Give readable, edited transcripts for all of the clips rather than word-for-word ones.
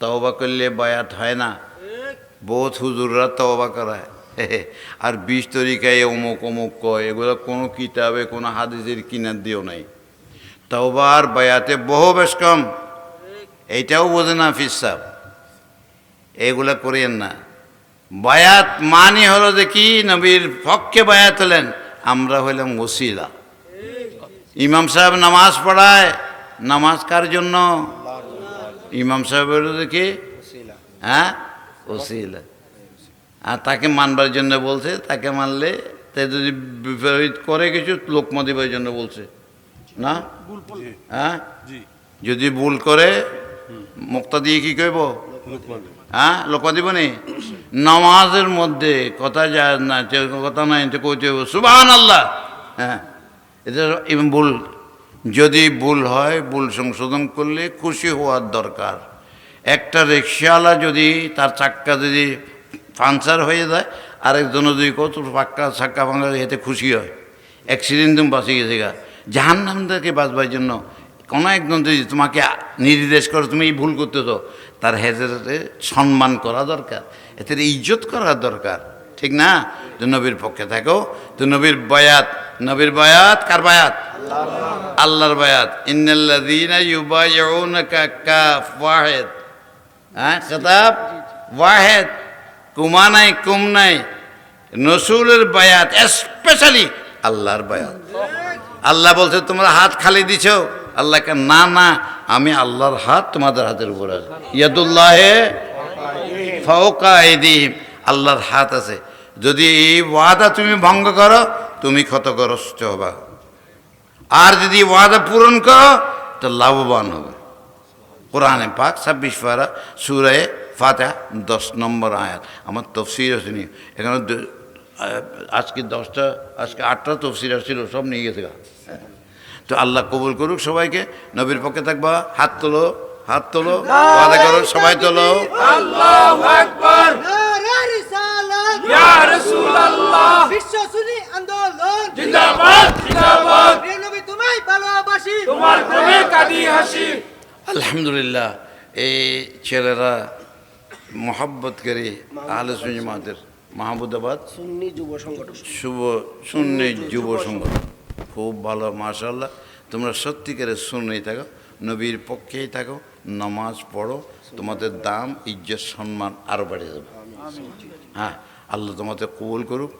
তওবা করলে বায়াত হয় না, বহুত হুজুররা তওবা করায় আর 20 তরিকায় অমুক অমুক কয়, এগুলো কোনো কিতাবে কোনো হাদিসের কিনার দিও নাই। তওবা আর বায়াতে বহু বেশ কম, এইটাও বোঝে না হাফিজ সাহেব, এগুলা করেন না। বায়াত মানে হলো যে কি, নবীর পক্ষে বায়াত হলেন, আমরা হইলাম ওসিলা। ইমাম সাহেব নামাজ পড়ায়, নামাজ কার জন্য? ইমাম সাহেব হলো যে কি, হ্যাঁ, ওসিলা। আর তাকে মানবার জন্য বলছে, তাকে মানলে তে যদি বিপরীত করে কিছু, লোকমা দিবার জন্য বলছে না, হ্যাঁ, যদি ভুল করে মুক্তা দিয়ে কি কইব, হ্যাঁ, লোকমা দিব নি। নামাজের মধ্যে কথা যায় না, কথা নাই, তো কইতে হইব সুবহানাল্লাহ। হ্যাঁ, এটা ভুল। যদি ভুল হয়, ভুল সংশোধন করলে খুশি হওয়ার দরকার। একটা রিক্সাওয়ালা যদি তার চাক্কা যদি পাংচার হয়ে যায়, আরেকজন যদি কত পাক্কা চাক্কা ভাঙা, এতে খুশি হয়, অ্যাক্সিডেন্ট তুমি বাঁচিয়ে গেছে গা। জাহান্নাম থেকে বাঁচবার জন্য কোনো একজন যদি তোমাকে নির্দেশ করে তুমি এই ভুল করতেছ, তার হেজরতে সম্মান করা দরকার, এতে ইজ্জত করা দরকার, ঠিক না? তো নবীর পক্ষে থাকো। তো নবীর বায়াত, নবীর বায়াত কার বায়াত? আল্লাহর বায়াত। ইন্নাল্লাযীনা ইউবাইউনাকা কাফ ওয়াহিদ, হ্যাঁ, খেতাব ওয়াহিদ, কুমা নাই, কুম নাই। রসুলের বায়াত স্পেশালি আল্লাহর বায়াত। আল্লাহ বলছে তোমরা হাত খালি দিছ, আল্লাহকে না না, আমি আল্লাহর হাত তোমাদের হাতের উপর আছে। ইয়াদুল্লাহে ফাওকা আইদিহিম, আল্লাহর হাত আছে। যদি এই ওয়াদা তুমি ভঙ্গ করো, তুমি ক্ষতিগ্রস্ত হবা। আর যদি ওয়াদা পূরণ করো, তো লাভবান হবে। কোরআনে পাক 26 পারা সূরা ফাতিহা 10 নম্বর আয়াত। আমার তফসির আসেনি এখানে, আজকে 10টা, আজকে 8টা তফসির আসছিল, সব নিয়ে গেছে গা। তো আল্লাহ কবুল করুক সবাইকে। নবীর পক্ষে থাকবা, হাত তোলো, হাত তোলো, ওয়াদা করো, সবাই তোলো। আল্লাহু আকবার, নারে রিসালাত, ইয়া রাসূলুল্লাহ, বিশ্ব সুন্নি আন্দোলন জিন্দাবাদ, জিন্দাবাদ। প্রিয় নবী তোমায় ভালোবাসি, তোমার প্রেমে কাঁদি হাসি। আলহামদুলিল্লাহ, এই ছেলেরা মোহাব্বত করে আহলে সুন্নাত জামাতের মাহমুদাবাদ সুন্নি যুব সংগঠন, সুন্নি যুব সংগঠন, খুব ভালো, মাশাআল্লাহ। তোমরা সত্যিকারের সুন্নি থাকো, নবীর পক্ষেই থাকো, নামাজ পড়ো, তোমাদের দাম, ইজ্জত, সম্মান আরও বেড়ে যাবে। হ্যাঁ, আল্লাহ তোমাদের কবুল করুক।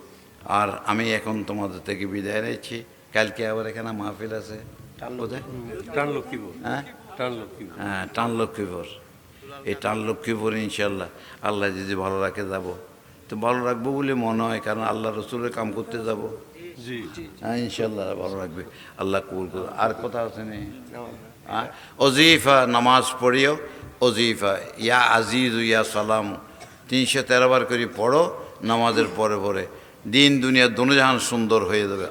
আর আমি এখন তোমাদের থেকে বিদায় নিচ্ছি। কালকে আবার এখানে মাহফিল আছে, কোথায়? হ্যাঁ, হ্যাঁ, টানলক্ষ্মীপুর। এই টানলক্ষ্মীপুর ইনশাল্লাহ আল্লাহ যদি ভালো রাখে যাব, তো ভালো রাখবো বলে মনে হয়, কারণ আল্লাহ রসুলের কাম করতে যাব। হ্যাঁ, ইনশাল্লাহ ভালো রাখবে, আল্লাহ কবুল করবে। আর কথা আছে নি? হ্যাঁ, অজিফা নামাজ পড়িও, অজিফা ইয়া আজিজ ইয়া সালাম 313 বার করে পড়ো নামাজের পরে পরে। দিন দুনিয়া দুনিয়াহান সুন্দর হয়ে যাবে।